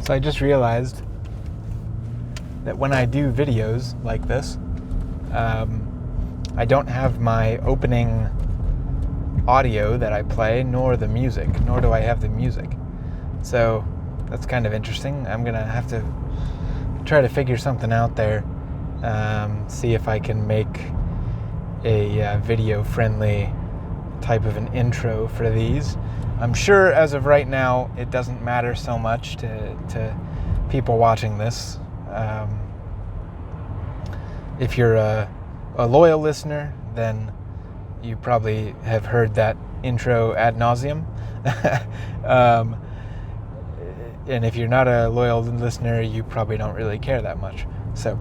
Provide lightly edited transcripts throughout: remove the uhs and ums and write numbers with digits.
So I just realized that when I do videos like this, I don't have my opening audio that I play, nor the music, nor do I have the music. So that's kind of interesting. I'm going to have to try to figure something out there, see if I can make a video-friendly type of an intro for these. I'm sure as of right now, it doesn't matter so much to people watching this. If you're a loyal listener, then you probably have heard that intro ad nauseum. And if you're not a loyal listener, you probably don't really care that much. So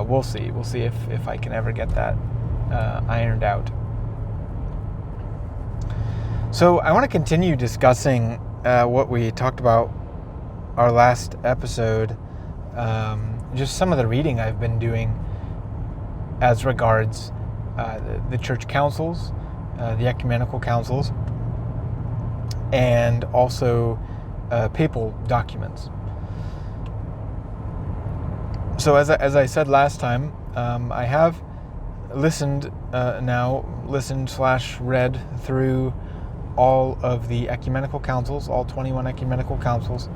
we'll see. We'll see if I can ever get that ironed out. So I want to continue discussing what we talked about our last episode, just some of the reading I've been doing as regards the church councils, the ecumenical councils, and also papal documents. So as I said last time, I have listened / read through all of the ecumenical councils, all 21 ecumenical councils,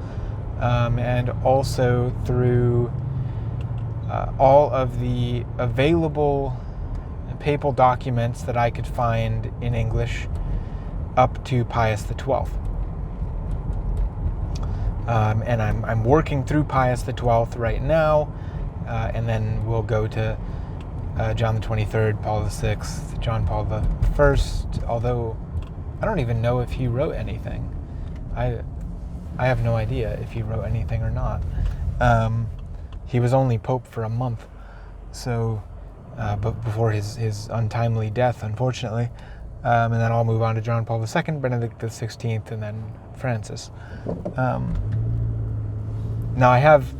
and also through all of the available papal documents that I could find in English up to Pius XII. And I'm working through Pius XII right now, and then we'll go to John the 23rd, Paul the 6th, John Paul the 1st, although I don't even know if he wrote anything. I have no idea if he wrote anything or not. He was only Pope for a month, so but before his untimely death, unfortunately. And then I'll move on to John Paul II, Benedict XVI, and then Francis. Now I have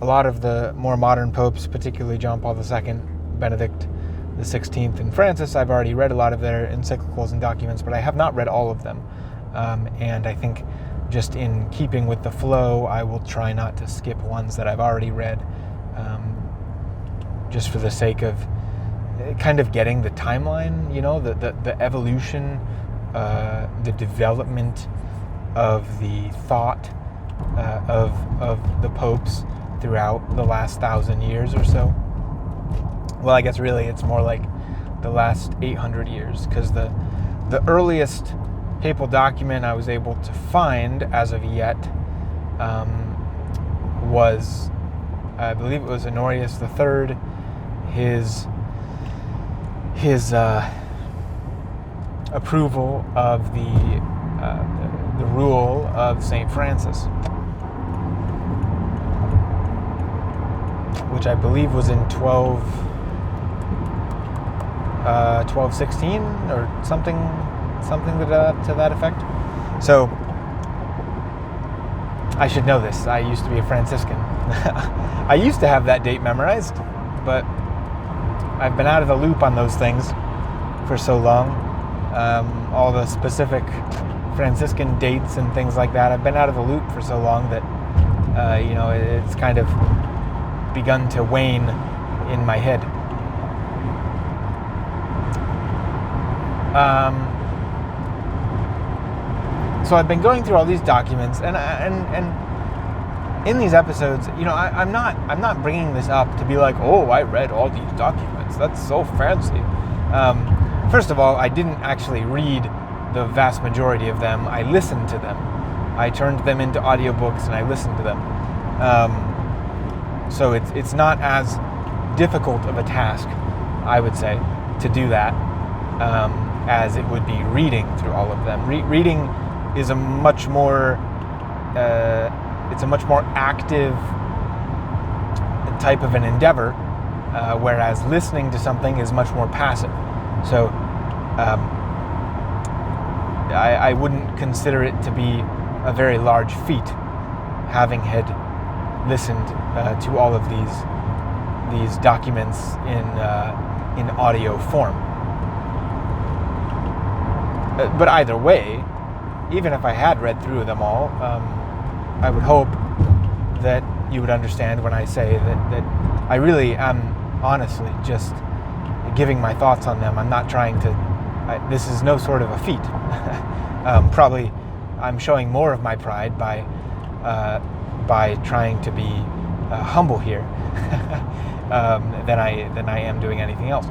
a lot of the more modern popes, particularly John Paul II, Benedict XVI, and Francis. I've already read a lot of their encyclicals and documents, but I have not read all of them. And I think just in keeping with the flow, I will try not to skip ones that I've already read, just for the sake of kind of getting the timeline, the evolution, the development of the thought of the popes throughout the last 1,000 years or so. Well, I guess really it's more like the last 800 years, because the earliest papal document I was able to find as of yet was, I believe it was Honorius III, his approval of the rule of St. Francis, which I believe was in 1216 or something to that effect. So I should know this. I used to be a Franciscan. I used to have that date memorized, but I've been out of the loop on those things for so long. All the specific Franciscan dates and things like that, I've been out of the loop for so long that it's kind of begun to wane in my head. So I've been going through all these documents, and in these episodes, I'm not bringing this up to be like, oh, I read all these documents. That's so fancy. First of all, I didn't actually read the vast majority of them. I listened to them. I turned them into audiobooks and I listened to them. So it's not as difficult of a task, I would say, to do that as it would be reading through all of them. Reading is a much more active type of an endeavor, whereas listening to something is much more passive. So I wouldn't consider it to be a very large feat, having had listened to all of these documents in audio form. But either way, even if I had read through them all, I would hope that you would understand when I say that I really am honestly just giving my thoughts on them. I'm not trying to, this is no sort of a feat. Probably I'm showing more of my pride by trying to be humble here than I am doing anything else.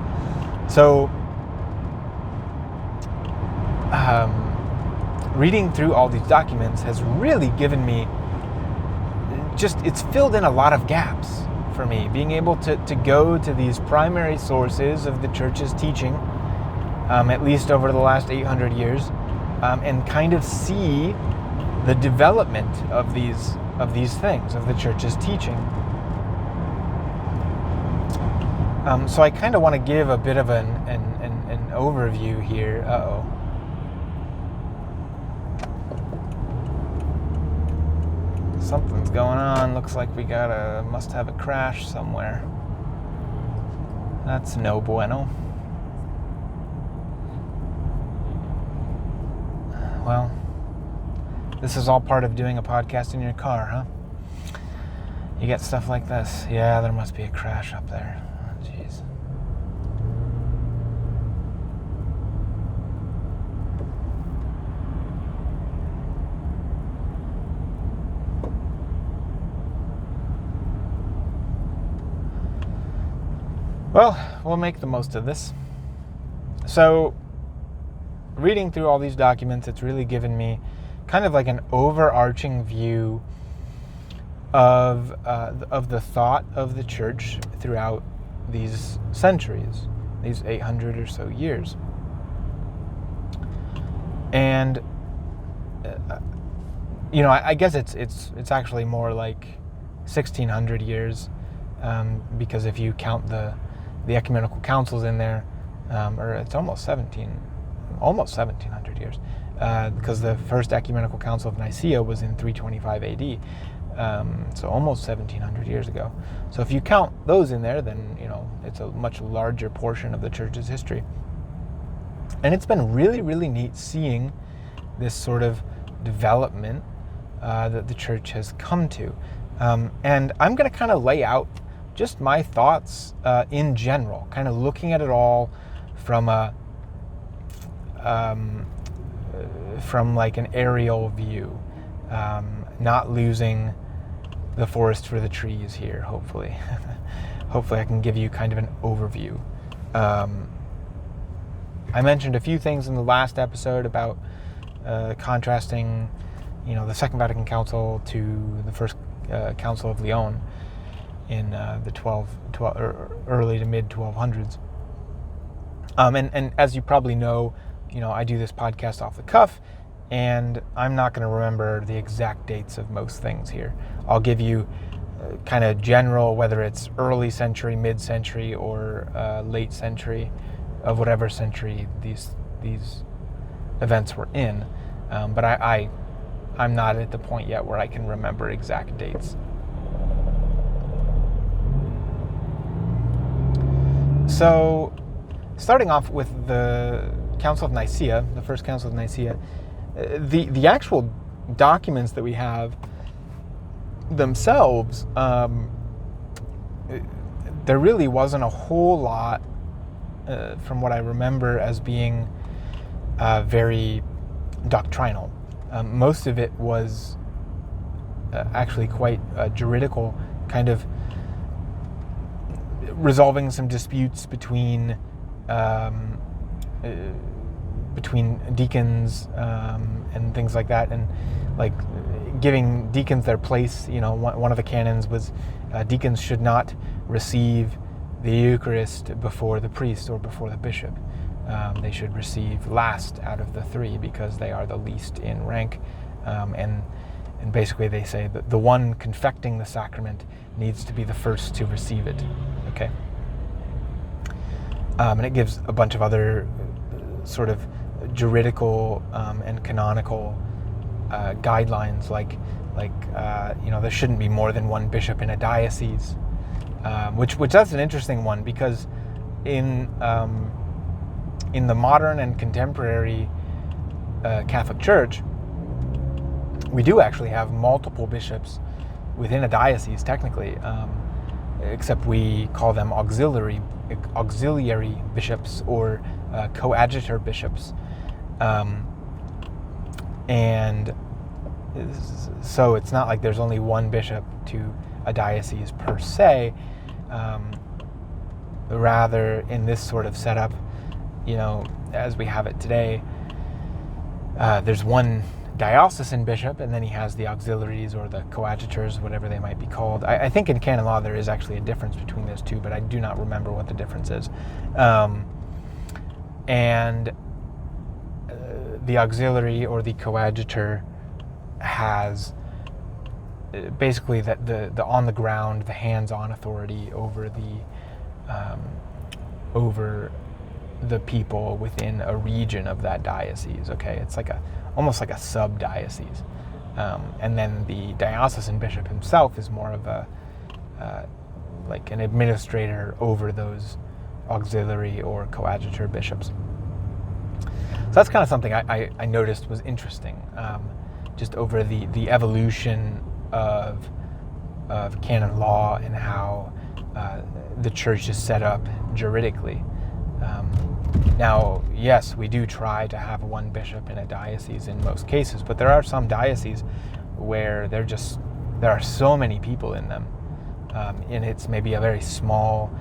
So reading through all these documents has really given me it's filled in a lot of gaps for me, being able to go to these primary sources of the church's teaching, at least over the last 800 years, and kind of see the development of these things, of the church's teaching. So I kind of want to give a bit of an overview here. Something's going on. Looks like we must have a crash somewhere. That's no bueno. Well, this is all part of doing a podcast in your car, huh? You get stuff like this. Yeah, there must be a crash up there. Oh, jeez. Well, we'll make the most of this. So, reading through all these documents, it's really given me kind of like an overarching view of the thought of the church throughout these centuries, these 800 or so years. And I guess it's actually more like 1600 years, because if you count the ecumenical councils in there, or it's almost 1700 years, because the first ecumenical council of Nicaea was in 325 AD, so almost 1700 years ago. So if you count those in there, then it's a much larger portion of the church's history. And it's been really, really neat seeing this sort of development that the church has come to. And I'm going to kind of lay out just my thoughts in general, kind of looking at it all from like an aerial view, not losing the forest for the trees here, hopefully. Hopefully I can give you kind of an overview. I mentioned a few things in the last episode about contrasting, the Second Vatican Council to the First Council of Lyon in the early to mid 1200s. And as you probably know, I do this podcast off the cuff, and I'm not going to remember the exact dates of most things here. I'll give you kind of general, whether it's early century, mid-century, or late century, of whatever century these events were in. But I'm not at the point yet where I can remember exact dates. So, starting off with the Council of Nicaea, the First Council of Nicaea, the actual documents that we have themselves, there really wasn't a whole lot, from what I remember, as being very doctrinal. Most of it was actually quite juridical, kind of resolving some disputes between deacons and things like that, and like giving deacons their place. One of the canons was deacons should not receive the Eucharist before the priest or before the bishop. They should receive last out of the three because they are the least in rank, and basically they say that the one confecting the sacrament needs to be the first to receive it. Okay. And it gives a bunch of other sort of juridical and canonical guidelines, like there shouldn't be more than one bishop in a diocese, which that's an interesting one, because in the modern and contemporary Catholic Church, We do actually have multiple bishops within a diocese, technically, except we call them auxiliary bishops or coadjutor bishops. And so it's not like there's only one bishop to a diocese per se. Rather, in this sort of setup, as we have it today, there's one diocesan bishop, and then he has the auxiliaries or the coadjutors, whatever they might be called. I think in canon law there is actually a difference between those two, but I do not remember what the difference is. And the auxiliary or the coadjutor has basically the on the ground, the hands-on authority over the people within a region of that diocese. Okay, it's like almost like a sub-diocese. And then the diocesan bishop himself is more of like an administrator over those auxiliary or coadjutor bishops. So that's kind of something I noticed was interesting, just over the evolution of canon law and how the church is set up juridically. Now, yes, we do try to have one bishop in a diocese in most cases, but there are some dioceses where there are so many people in them, and it's maybe a very small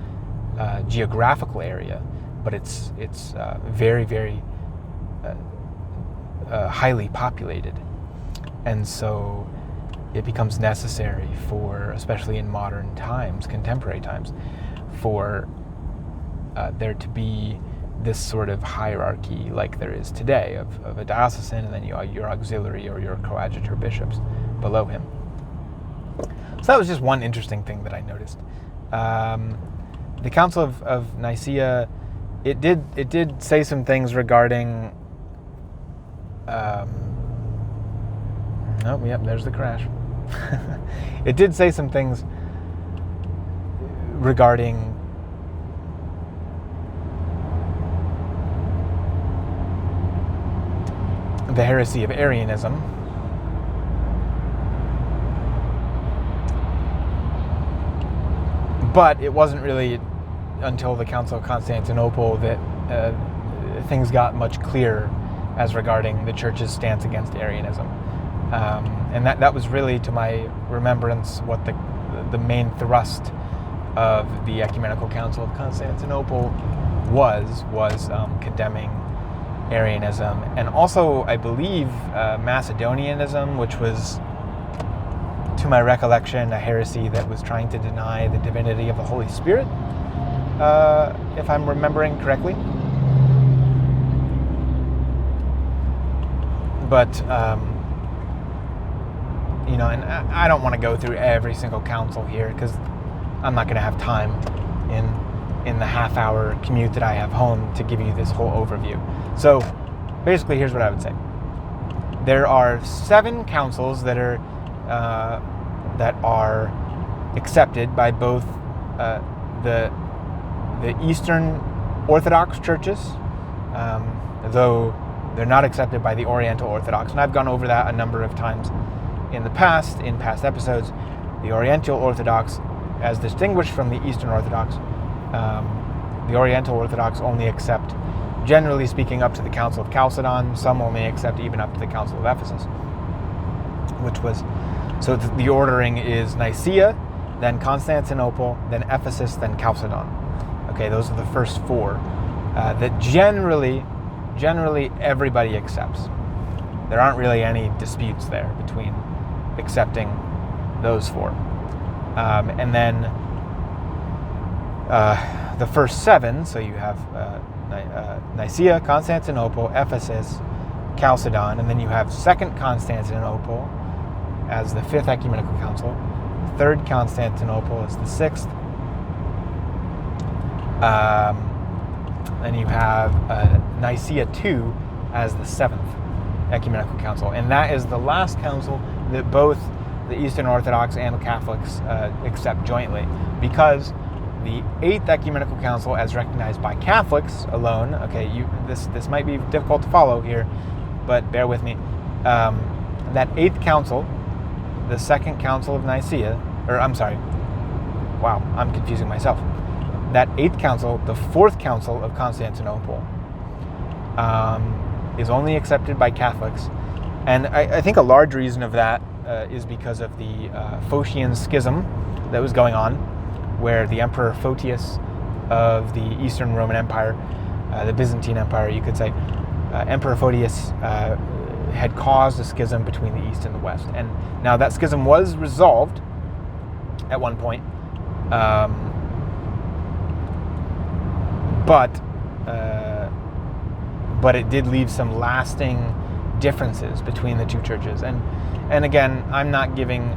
geographical area, but it's very, very highly populated, and so it becomes necessary for, especially in modern times, contemporary times, for there to be this sort of hierarchy like there is today of a diocesan, and then your auxiliary or your coadjutor bishops below him. So that was just one interesting thing that I noticed. The Council of Nicaea, it did say some things regarding. There's the crash. It did say some things regarding the heresy of Aryanism. But it wasn't really until the Council of Constantinople that things got much clearer as regarding the Church's stance against Arianism. And that was really, to my remembrance, what the main thrust of the Ecumenical Council of Constantinople was condemning Arianism, and also, I believe, Macedonianism, which was, to my recollection, a heresy that was trying to deny the divinity of the Holy Spirit, if I'm remembering correctly. But, and I don't want to go through every single council here, because I'm not going to have time in the half-hour commute that I have home to give you this whole overview. So, basically, here's what I would say. There are 7 councils that are accepted by both the Eastern Orthodox churches, though they're not accepted by the Oriental Orthodox. And I've gone over that a number of times in past episodes. The Oriental Orthodox, as distinguished from the Eastern Orthodox, the Oriental Orthodox only accept, generally speaking, up to the Council of Chalcedon. Some only accept even up to the Council of Ephesus, so the ordering is Nicaea, then Constantinople, then Ephesus, then Chalcedon. Okay, those are the first 4 that generally everybody accepts. There aren't really any disputes there between accepting those 4. And then the first 7, so you have Nicaea, Constantinople, Ephesus, Chalcedon, and then you have Second Constantinople as the 5th Ecumenical Council, Third Constantinople as the 6th, then you have Nicaea II as the 7th Ecumenical Council, and that is the last council that both the Eastern Orthodox and the Catholics accept jointly, because the 8th Ecumenical Council, as recognized by Catholics alone, okay, this might be difficult to follow here, but bear with me. that eighth council, the Second Council of Nicaea, I'm confusing myself. That eighth council, the Fourth Council of Constantinople, is only accepted by Catholics. And I think a large reason of that is because of the Phoetian Schism that was going on, where the Emperor Photius of the Eastern Roman Empire, the Byzantine Empire, you could say, Emperor Photius had caused a schism between the East and the West. And now that schism was resolved at one point, but it did leave some lasting differences between the two churches. And again, I'm not giving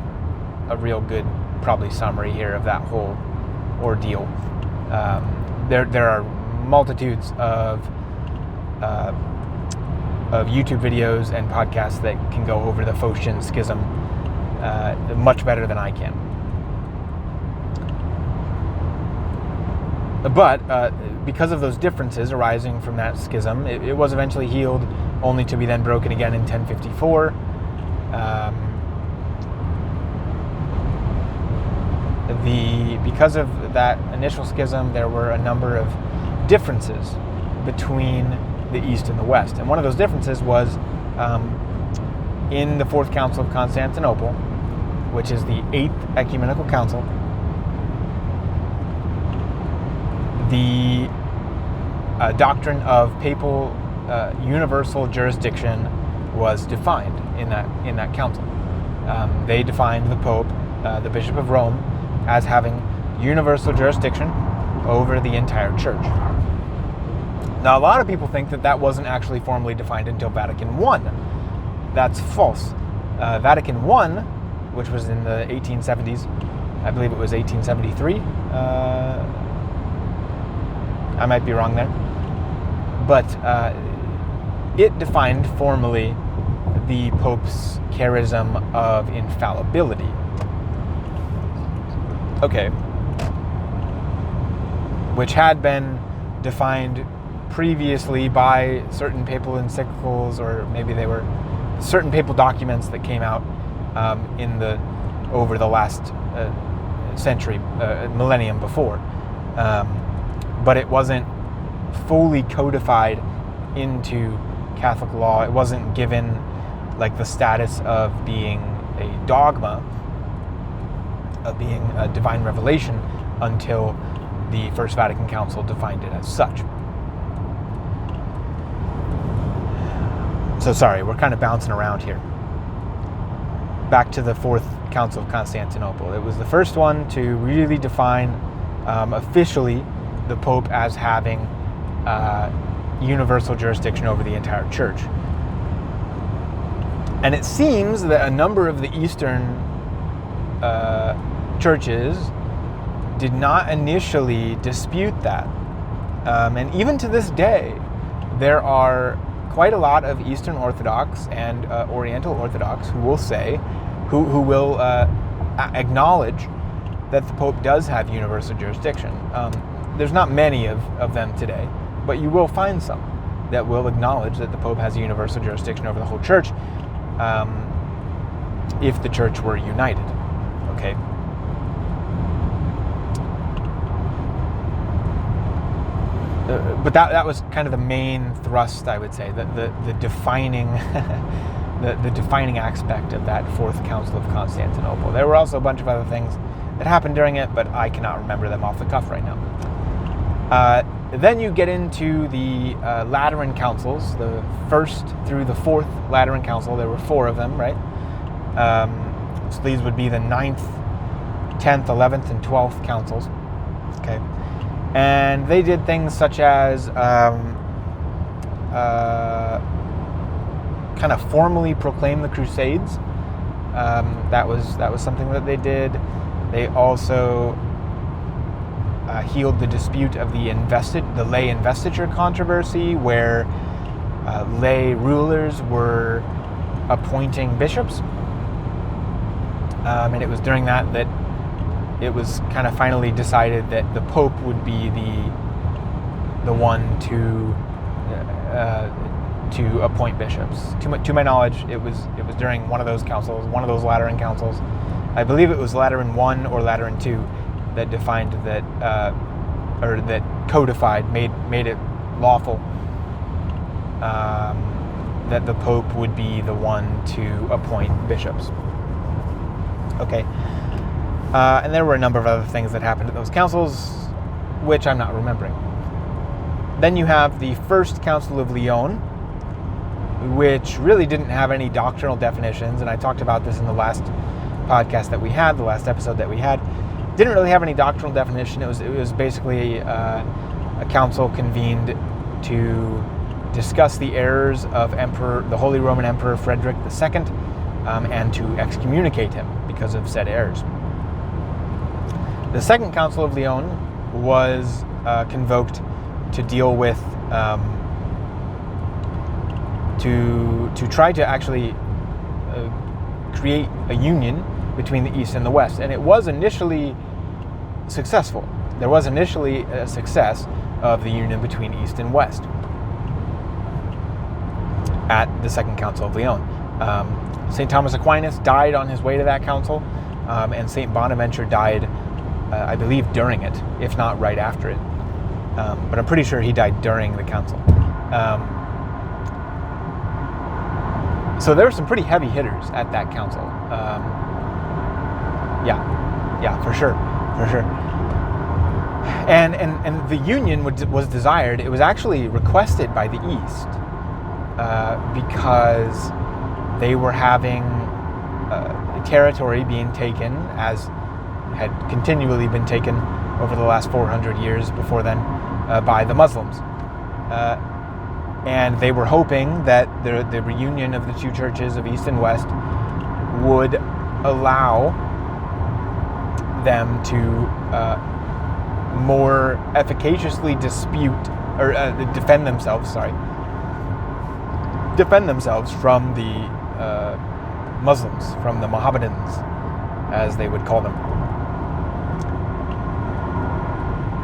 a real good, probably, summary here of that whole ordeal. There are multitudes of YouTube videos and podcasts that can go over the Photian Schism much better than I can. But because of those differences arising from that schism, it was eventually healed, only to be then broken again in 1054. Because of that initial schism, there were a number of differences between the East and the West. And one of those differences was in the Fourth Council of Constantinople, which is the Eighth Ecumenical Council. The doctrine of papal universal jurisdiction was defined in that council. They defined the Pope, the Bishop of Rome, as having universal jurisdiction over the entire church. Now, a lot of people think that wasn't actually formally defined until Vatican I. That's false. Vatican I, which was in the 1870s, I believe it was 1873. I might be wrong there. But it defined formally the Pope's charism of infallibility. Okay. Which had been defined previously by certain papal encyclicals, or maybe they were certain papal documents that came out over the last century, millennium before. But it wasn't fully codified into Catholic law. It wasn't given like the status of being a dogma, of being a divine revelation, until the First Vatican Council defined it as such. So sorry, we're kind of bouncing around here. Back to the Fourth Council of Constantinople. It was the first one to really define officially the Pope as having universal jurisdiction over the entire church. And it seems that a number of the Eastern churches did not initially dispute that. And even to this day, there are quite a lot of Eastern Orthodox and Oriental Orthodox who will acknowledge that the Pope does have universal jurisdiction. There's not many of them today, but you will find some that will acknowledge that the Pope has universal jurisdiction over the whole church, if the church were united. Okay. But that was kind of the main thrust, I would say, the defining the defining aspect of that Fourth Council of Constantinople. There were also a bunch of other things that happened during it, but I cannot remember them off the cuff right now. Then you get into the Lateran councils, the first through the fourth Lateran council. There were four of them, right? So these would be the 9th, 10th, 11th, and 12th councils. Okay. And they did things such as kind of formally proclaim the Crusades. That was something that they did. They also healed the dispute of the lay investiture controversy, where lay rulers were appointing bishops. And it was during that it was kind of finally decided that the Pope would be the one to to appoint bishops. To my knowledge, it was during one of those councils, one of those Lateran councils. I believe it was Lateran I or Lateran II that defined that, or that codified, made it lawful that the Pope would be the one to appoint bishops. Okay. And there were a number of other things that happened at those councils, which I'm not remembering. Then you have the First Council of Lyon, which really didn't have any doctrinal definitions, and I talked about this in the last podcast that we had, the last episode that we had. Didn't really have any doctrinal definition. It was basically a council convened to discuss the errors of the Holy Roman Emperor Frederick II, and to excommunicate him because of said errors. The Second Council of Lyon was convoked to deal with, to try to actually create a union between the East and the West. And it was initially successful. There was initially a success of the union between East and West at the Second Council of Lyon. St. Thomas Aquinas died on his way to that council, and St. Bonaventure died, I believe, during it, if not right after it. But I'm pretty sure he died during the council. So there were some pretty heavy hitters at that council. Yeah, for sure. And the union was desired. It was actually requested by the East because they were having territory being taken, as had continually been taken over the last 400 years before then, by the Muslims. And they were hoping that the reunion of the two churches of East and West would allow them to more efficaciously defend themselves from the Muslims, from the Mohammedans, as they would call them.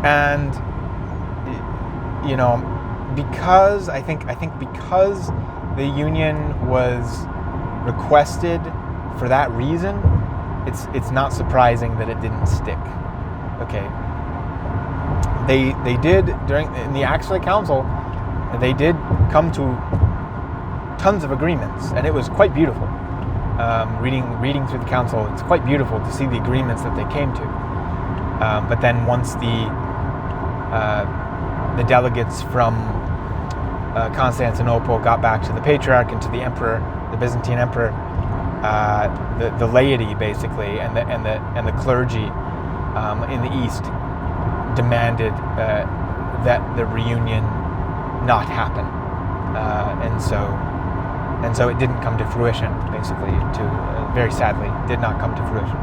And because I think because the union was requested for that reason, it's not surprising that it didn't stick. Okay. They did in the Acts of the Council, they did come to tons of agreements, and it was quite beautiful. Reading through the council, it's quite beautiful to see the agreements that they came to. But then once the delegates from Constantinople got back to the Patriarch and to the Emperor, the Byzantine Emperor, the laity basically and the clergy in the East demanded that the reunion not happen, and so it didn't come to fruition. Basically, very sadly, did not come to fruition.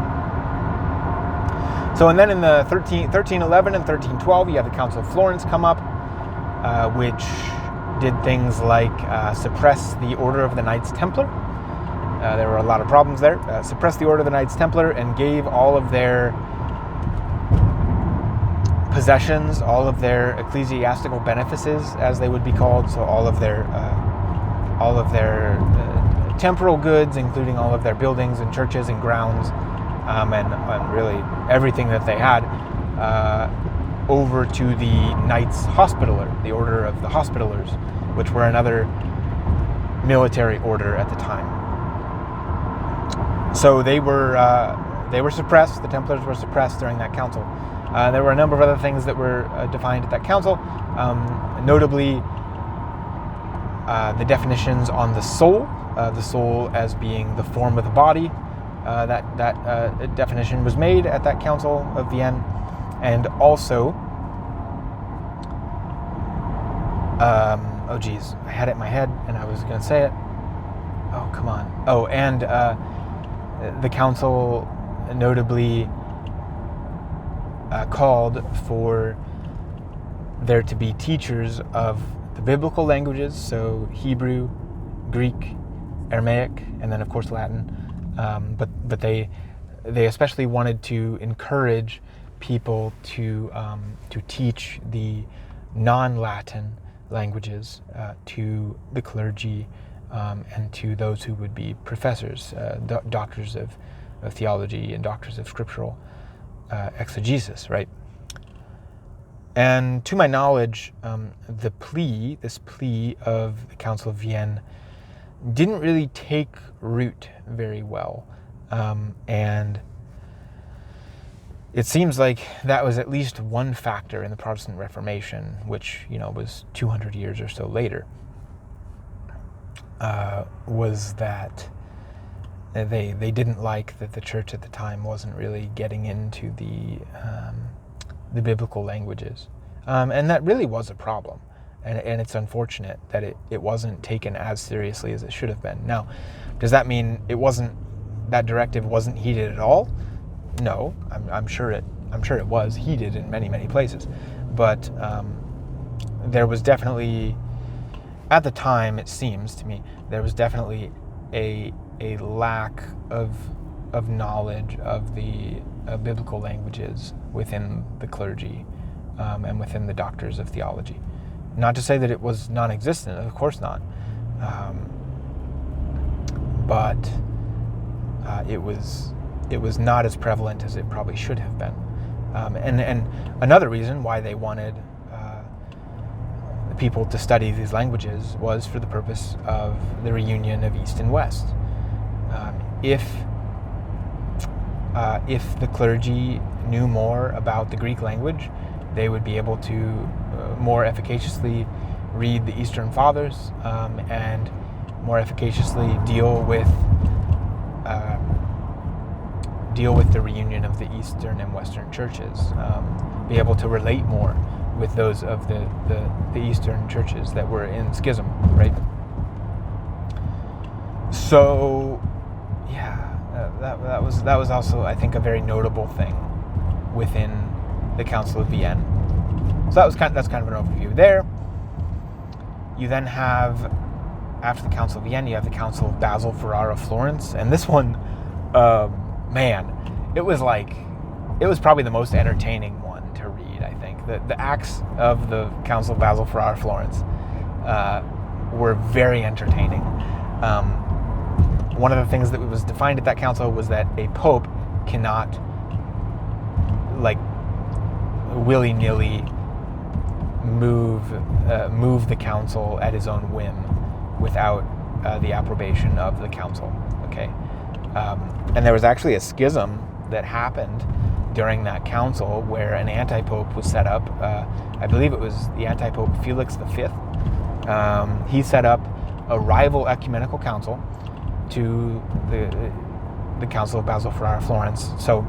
So, and then in the 1311 and 1312, you have the Council of Florence come up, which did things like suppress the Order of the Knights Templar. There were a lot of problems there. Suppressed the Order of the Knights Templar and gave all of their possessions, all of their ecclesiastical benefices, as they would be called. So all of their temporal goods, including all of their buildings and churches and grounds, and really everything that they had, over to the Knights Hospitaller, the Order of the Hospitallers, which were another military order at the time. So they were suppressed. The Templars were suppressed during that council. There were a number of other things that were defined at that council, notably the definitions on the soul as being the form of the body. That definition was made at that Council of Vienne, and also, I had it in my head and I was going to say it. Oh, come on. Oh, and the council notably called for there to be teachers of the biblical languages, so Hebrew, Greek, Aramaic, and then of course Latin. But they especially wanted to encourage people to teach the non-Latin languages to the clergy and to those who would be professors, doctors of theology and doctors of scriptural exegesis, right? And to my knowledge, this plea of the Council of Vienne didn't really take root very well. And it seems like that was at least one factor in the Protestant Reformation, which, was 200 years or so later, was that they didn't like that the church at the time wasn't really getting into the biblical languages. And that really was a problem. And it's unfortunate that it wasn't taken as seriously as it should have been. Now, does that mean that directive wasn't heeded at all? No, I'm sure it was heeded in many, many places. But there was definitely, at the time, it seems to me, there was definitely a lack of knowledge of the biblical languages within the clergy and within the doctors of theology. Not to say that it was non-existent, of course not, but it was not as prevalent as it probably should have been. And another reason why they wanted the people to study these languages was for the purpose of the reunion of East and West. If the clergy knew more about the Greek language, they would be able to more efficaciously read the Eastern Fathers and more efficaciously deal with the reunion of the Eastern and Western churches, be able to relate more with those of the Eastern churches that were in schism, right? So, yeah, that was also, I think, a very notable thing within the Council of Vienne. So that's kind of an overview there. You then have, after the Council of Vienne, you have the Council of Basil-Ferrara-Florence, and this one, man, it was probably the most entertaining one to read, I think. The acts of the Council of Basil-Ferrara-Florence were very entertaining. One of the things that was defined at that council was that a pope cannot, willy-nilly move the council at his own whim without the approbation of the council. Okay, and there was actually a schism that happened during that council where an anti-pope was set up. I believe it was the anti-pope Felix V. He set up a rival ecumenical council to the Council of Basil-Ferrara-Florence. So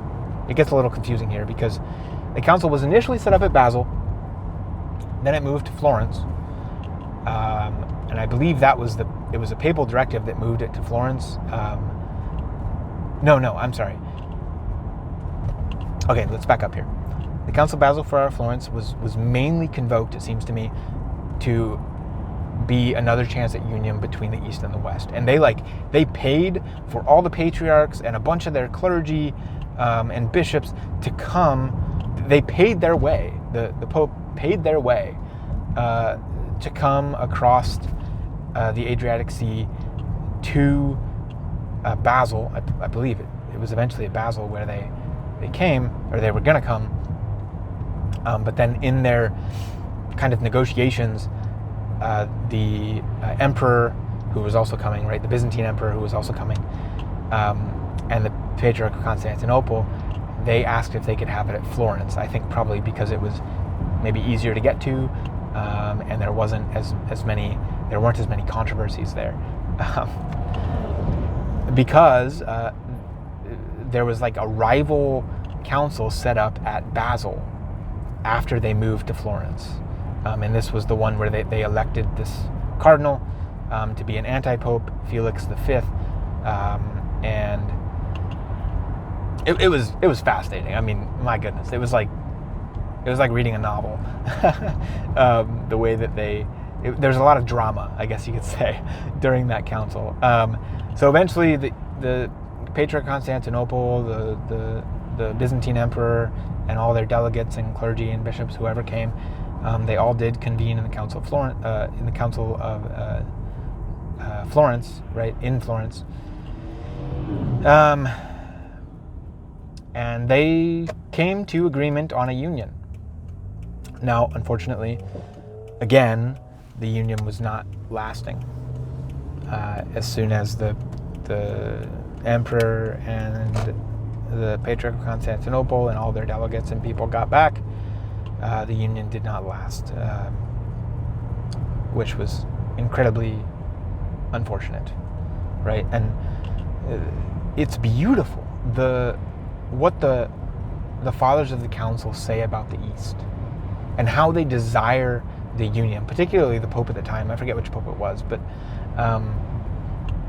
it gets a little confusing here because the council was initially set up at Basel, then it moved to Florence, and I believe it was a papal directive that moved it to Florence. No, I'm sorry. Okay, let's back up here. The Council of Basil-Ferrara-Florence was mainly convoked, it seems to me, to be another chance at union between the East and the West. And they paid for all the patriarchs and a bunch of their clergy and bishops to come. They paid their way. The Pope paid their way to come across the Adriatic Sea to Basel. I believe it was eventually at Basel where they came, or they were going to come. But then in their kind of negotiations, the emperor, who was also coming, right, the Byzantine emperor who was also coming, and the Patriarch of Constantinople, they asked if they could have it at Florence. I think probably because it was maybe easier to get to, and there weren't as many controversies there, because there was a rival council set up at Basel after they moved to Florence, and this was the one where they elected this cardinal to be an anti-pope, Felix V, and it was fascinating. I mean, my goodness, it was like reading a novel. The way that there's a lot of drama, I guess you could say, during that council. So eventually, the Patriarch of Constantinople, the Byzantine emperor, and all their delegates and clergy and bishops, whoever came, They all did convene in the Council of Florence, right, in Florence. And they came to agreement on a union. Now, unfortunately, again, the union was not lasting. As soon as the emperor and the Patriarch of Constantinople and all their delegates and people got back, the union did not last, which was incredibly unfortunate, right? And it's beautiful what the fathers of the council say about the East and how they desire the union, particularly the Pope at the time. I forget which Pope it was, but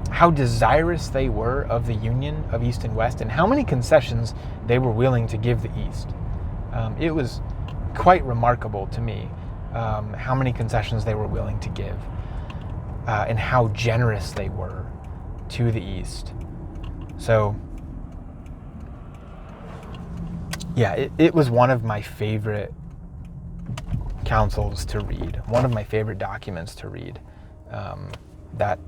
how desirous they were of the union of East and West, and how many concessions they were willing to give the East. It was quite remarkable to me how many concessions they were willing to give, and how generous they were to the East. So, yeah, it was one of my favorite councils to read, one of my favorite documents to read, that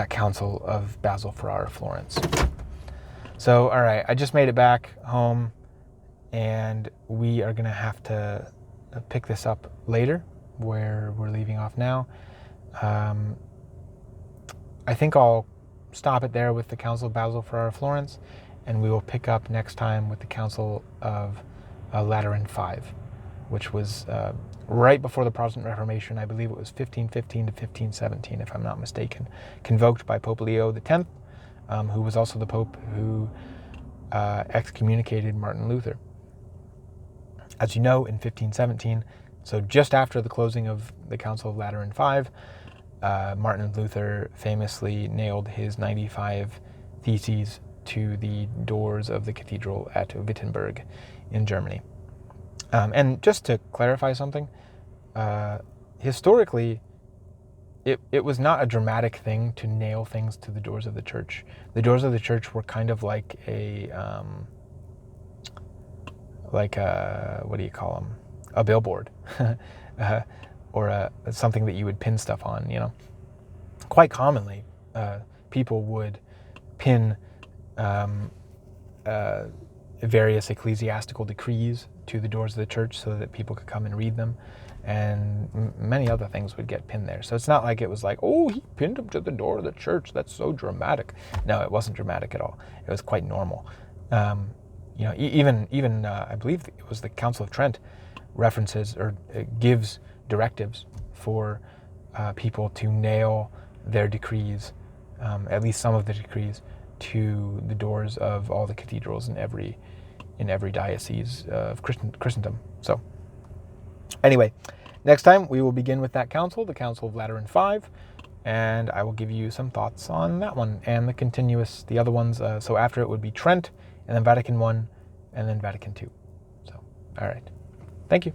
Council of Basil-Ferrara-Florence. So, all right, I just made it back home, and we are going to have to pick this up later, where we're leaving off now. I think I'll stop it there with the Council of Basil-Ferrara-Florence, and we will pick up next time with the Council of Lateran V, which was right before the Protestant Reformation. I believe it was 1515 to 1517, if I'm not mistaken, convoked by Pope Leo X, who was also the Pope who excommunicated Martin Luther. As you know, in 1517, so just after the closing of the Council of Lateran V, Martin Luther famously nailed his 95 theses to the doors of the cathedral at Wittenberg in Germany. And just to clarify something, historically, it was not a dramatic thing to nail things to the doors of the church. The doors of the church were kind of like what do you call them? A billboard, or something that you would pin stuff on. You know, quite commonly, people would pin various ecclesiastical decrees to the doors of the church so that people could come and read them, and many other things would get pinned there. So it's not like it was like, oh, he pinned them to the door of the church, that's so dramatic. No, it wasn't dramatic at all. It was quite normal. You know, even I believe it was the Council of Trent references or gives directives for people to nail their decrees, at least some of the decrees, to the doors of all the cathedrals in every diocese of Christendom. So, anyway, next time we will begin with that council, the Council of Lateran V, and I will give you some thoughts on that one and the other ones. So after it would be Trent, and then Vatican I, and then Vatican II. So, all right. Thank you.